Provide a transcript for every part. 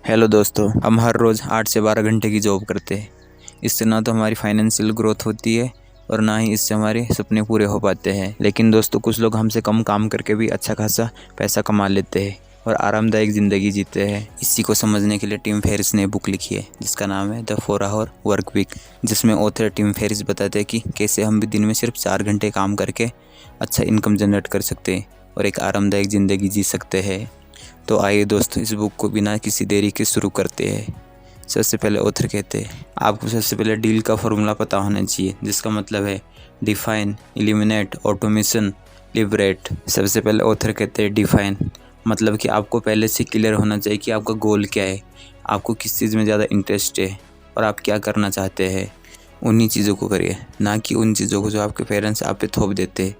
Hello दोस्तों, हम हर रोज़ 8 से 12 घंटे की जॉब करते हैं। इससे ना तो हमारी फाइनेंशियल ग्रोथ होती है और ना ही इससे हमारे सपने पूरे हो पाते हैं। लेकिन दोस्तों, कुछ लोग हमसे कम काम करके भी अच्छा खासा पैसा कमा लेते हैं और आरामदायक ज़िंदगी जीते हैं। इसी को समझने के लिए टिम फेरिस ने बुक लिखी है जिसका नाम है द 4 आवर वर्क वीक, जिसमें ऑथर टिम फेरिस बताते हैं कि कैसे हम भी दिन में सिर्फ 4 घंटे काम करके अच्छा इनकम जनरेट कर सकते हैं और एक आरामदायक ज़िंदगी जी सकते हैं। तो आइए दोस्तों, इस बुक को बिना किसी देरी के शुरू करते हैं। सबसे पहले ऑथर कहते हैं आपको सबसे पहले डील का फॉर्मूला पता होना चाहिए, जिसका मतलब है डिफाइन, एलिमिनेट, ऑटोमेशन, लिबरेट। सबसे पहले ऑथर कहते हैं डिफाइन, मतलब कि आपको पहले से क्लियर होना चाहिए कि आपका गोल क्या है, आपको किस चीज़ में ज़्यादा इंटरेस्ट है और आप क्या करना चाहते हैं। उन्हीं चीज़ों को करिए, ना कि उन चीज़ों को जो आपके पेरेंट्स आप पे थोप देते हैं।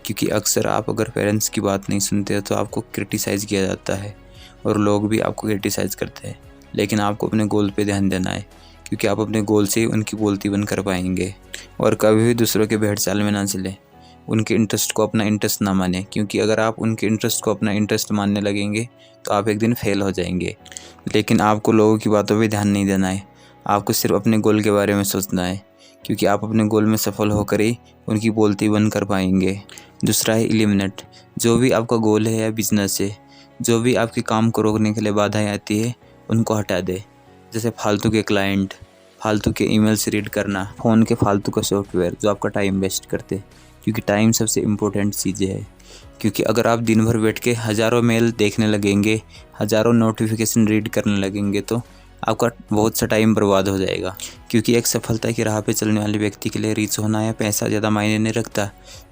क्योंकि अक्सर आप अगर पेरेंट्स की बात नहीं सुनते हो तो आपको क्रिटिसाइज़ किया जाता है और लोग भी आपको क्रिटिसाइज़ करते हैं। लेकिन आपको अपने गोल पे ध्यान देना है, क्योंकि आप अपने गोल से ही उनकी बोलती बन कर पाएंगे। और कभी भी दूसरों के भेड़ चाल में ना चले, उनके इंटरेस्ट को अपना इंटरेस्ट ना माने, क्योंकि अगर आप उनके इंटरेस्ट को अपना इंटरेस्ट मानने लगेंगे तो आप एक दिन फेल हो जाएंगे। लेकिन आपको लोगों की बातों पर ध्यान नहीं देना है, आपको सिर्फ अपने गोल के बारे में सोचना है, क्योंकि आप अपने गोल में सफल होकर ही उनकी बोलती बन कर पाएंगे। दूसरा है एलिमिनेट, जो भी आपका गोल है या बिजनेस है, जो भी आपके काम को रोकने के लिए बाधाएं आती है उनको हटा दे। जैसे फालतू के क्लाइंट, फालतू के ईमेल्स रीड करना, फ़ोन के फालतू का सॉफ्टवेयर जो आपका टाइम वेस्ट करते, क्योंकि टाइम सबसे इम्पोर्टेंट चीज़ है। क्योंकि अगर आप दिन भर बैठ के हज़ारों मेल देखने लगेंगे, हज़ारों नोटिफिकेशन रीड करने लगेंगे तो आपका बहुत सा टाइम बर्बाद हो जाएगा। क्योंकि एक सफलता की राह पे चलने वाले व्यक्ति के लिए रीच होना या पैसा ज़्यादा मायने नहीं रखता,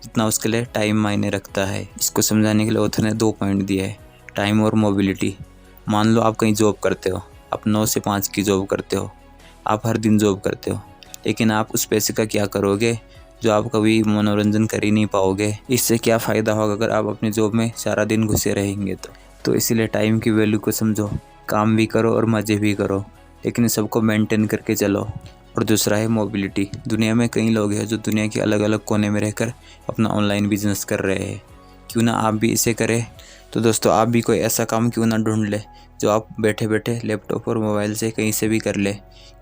जितना उसके लिए टाइम मायने रखता है। इसको समझाने के लिए ऑथर ने 2 पॉइंट दिए हैं, टाइम और मोबिलिटी। मान लो आप कहीं जॉब करते हो, आप 9 से 5 की जॉब करते हो, आप हर दिन जॉब करते हो, लेकिन आप उस पैसे का क्या करोगे जो आप कभी मनोरंजन कर ही नहीं पाओगे। इससे क्या फ़ायदा होगा अगर आप अपनी जॉब में सारा दिन घुसे रहेंगे तो इसीलिए टाइम की वैल्यू को समझो, काम भी करो और मज़े भी करो, लेकिन सबको मेंटेन करके चलो। और दूसरा है मोबिलिटी। दुनिया में कई लोग हैं जो दुनिया के अलग अलग कोने में रहकर अपना ऑनलाइन बिजनेस कर रहे हैं, क्यों ना आप भी इसे करें। तो दोस्तों, आप भी कोई ऐसा काम क्यों ना ढूंढ ले जो आप बैठे बैठे लैपटॉप और मोबाइल से कहीं से भी कर ले।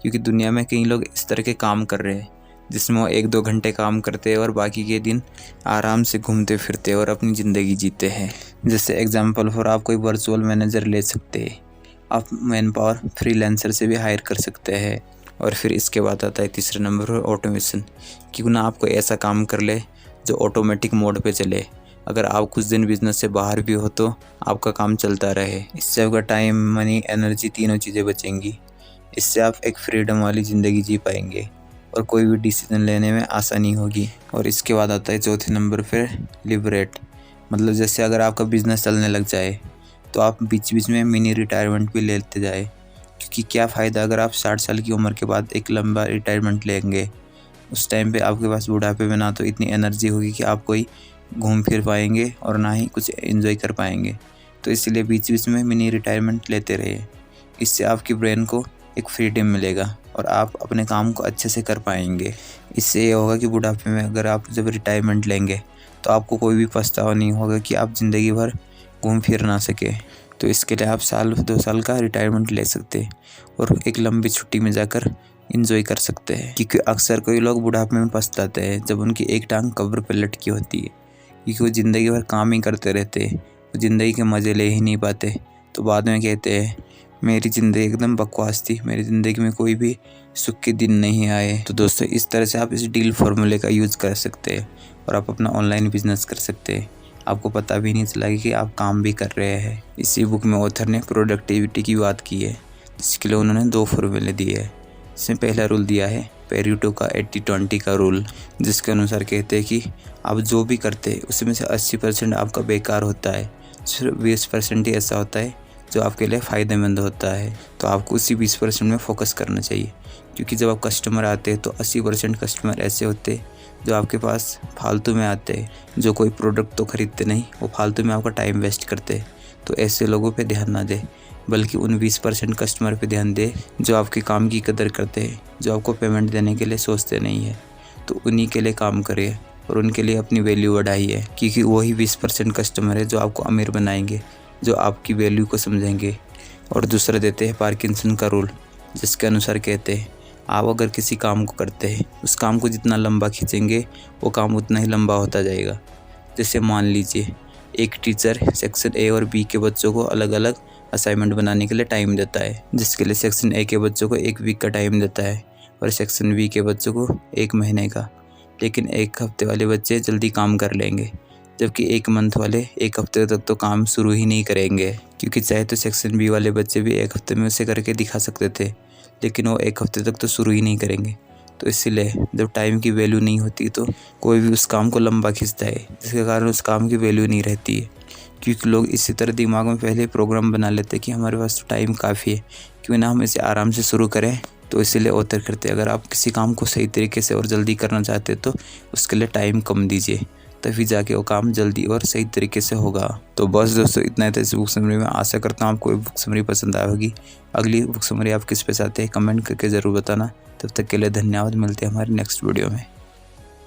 क्योंकि दुनिया में कई लोग इस तरह के काम कर रहे हैं जिसमें वो 1-2 घंटे काम करते हैं और बाकी के दिन आराम से घूमते फिरते और अपनी ज़िंदगी जीते हैं। जैसे एग्जाम्पल फॉर आप कोई वर्चुअल मैनेजर ले सकते हैं, आप मैन पावर फ्रीलांसर से भी हायर कर सकते हैं। और फिर इसके बाद आता है तीसरे नंबर पर ऑटोमेशन। क्यों ना आप कोई ऐसा काम कर ले जो ऑटोमेटिक मोड पे चले। अगर आप कुछ दिन बिजनेस से बाहर भी हो तो आपका काम चलता रहे। इससे आपका टाइम, मनी, एनर्जी तीनों चीज़ें बचेंगी। इससे आप एक फ्रीडम वाली ज़िंदगी जी पाएंगे और कोई भी डिसीजन लेने में आसानी होगी। और इसके बाद आता है चौथे नंबर पर लिबरेट। मतलब जैसे अगर आपका बिज़नेस चलने लग जाए तो आप बीच बीच में मिनी रिटायरमेंट भी लेते जाए। क्योंकि क्या फ़ायदा अगर आप 60 साल की उम्र के बाद एक लंबा रिटायरमेंट लेंगे। उस टाइम पे आपके पास बुढ़ापे में ना तो इतनी एनर्जी होगी कि आप कोई घूम फिर पाएंगे और ना ही कुछ एंजॉय कर पाएंगे। तो इसलिए बीच बीच में मिनी रिटायरमेंट लेते रहिए। इससे आपकी ब्रेन को एक फ्रीडम मिलेगा और आप अपने काम को अच्छे से कर पाएंगे। इससे ये होगा कि बुढ़ापे में अगर आप जब रिटायरमेंट लेंगे तो आपको कोई भी पछतावा नहीं होगा कि आप ज़िंदगी भर घूम फिर ना सके। तो इसके लिए आप 1-2 साल का रिटायरमेंट ले सकते हैं और एक लंबी छुट्टी में जाकर एंजॉय कर सकते हैं। क्योंकि अक्सर कोई लोग बुढ़ापे में पछताते हैं जब उनकी एक टांग कब्र पर लटकी होती है, क्योंकि वो ज़िंदगी भर काम ही करते रहते हैं, वो ज़िंदगी के मज़े ले ही नहीं पाते। तो बाद में कहते हैं मेरी ज़िंदगी एकदम बकवास थी, मेरी ज़िंदगी में कोई भी सुख के दिन नहीं आए। तो दोस्तों, इस तरह से आप इस डील फार्मूले का यूज़ कर सकते हैं और आप अपना ऑनलाइन बिजनेस कर सकते हैं। आपको पता भी नहीं चला कि आप काम भी कर रहे हैं। इसी बुक में ऑथर ने प्रोडक्टिविटी की बात की है, जिसके लिए उन्होंने 2 फॉर्मूले दिए हैं। इसमें पहला रूल दिया है पेरेटो का 80-20 का रूल, जिसके अनुसार कहते हैं कि आप जो भी करते हैं उसमें से 80% आपका बेकार होता है, सिर्फ 20% ही ऐसा होता है जो आपके लिए फ़ायदेमंद होता है। तो आपको उसी 20% में फोकस करना चाहिए। क्योंकि जब आप कस्टमर आते हैं तो 80% कस्टमर ऐसे होते हैं जो आपके पास फालतू में आते हैं, जो कोई प्रोडक्ट तो ख़रीदते नहीं, वो फालतू में आपका टाइम वेस्ट करते हैं। तो ऐसे लोगों पे ध्यान ना दे, बल्कि उन 20% कस्टमर पे ध्यान दे जो आपके काम की कदर करते हैं, जो आपको पेमेंट देने के लिए सोचते नहीं है। तो उन्हीं के लिए काम करिए और उनके लिए अपनी वैल्यू बढ़ाइए। क्योंकि वही 20% कस्टमर है जो आपको अमीर बनाएंगे, जो आपकी वैल्यू को समझेंगे। और दूसरा देते हैं पार्किंसन का रूल, जिसके अनुसार कहते हैं आप अगर किसी काम को करते हैं उस काम को जितना लंबा खींचेंगे वो काम उतना ही लंबा होता जाएगा। जैसे मान लीजिए एक टीचर सेक्शन ए और बी के बच्चों को अलग अलग असाइनमेंट बनाने के लिए टाइम देता है, जिसके लिए सेक्शन ए के बच्चों को 1 वीक का टाइम देता है और सेक्शन बी के बच्चों को 1 महीने का। लेकिन 1 हफ्ते वाले बच्चे जल्दी काम कर लेंगे, जबकि 1 मंथ वाले 1 हफ्ते तक तो काम शुरू ही नहीं करेंगे, क्योंकि चाहे तो सेक्शन बी वाले बच्चे भी 1 हफ्ते में उसे करके दिखा सकते थे, लेकिन वो 1 हफ्ते तक तो शुरू ही नहीं करेंगे। तो इसीलिए जब टाइम की वैल्यू नहीं होती तो कोई भी उस काम को लंबा खींचता है, जिसके कारण उस काम की वैल्यू नहीं रहती है। क्योंकि लोग इसी तरह दिमाग में पहले प्रोग्राम बना लेते हैं कि हमारे पास तो टाइम काफ़ी है, क्यों ना हम इसे आराम से शुरू करें। तो इसीलिए ऑथर करते हैं अगर आप किसी काम को सही तरीके से और जल्दी करना चाहते हैं तो उसके लिए टाइम कम दीजिए, तभी जाके वो काम जल्दी और सही तरीके से होगा। तो बस दोस्तों इतना ही था इस बुक समरी में। आशा करता हूँ आपको ये बुक समरी पसंद आई होगी। अगली बुक समरी आप किस पे चाहते हैं कमेंट करके ज़रूर बताना। तब तक के लिए धन्यवाद। मिलते हैं हमारे नेक्स्ट वीडियो में।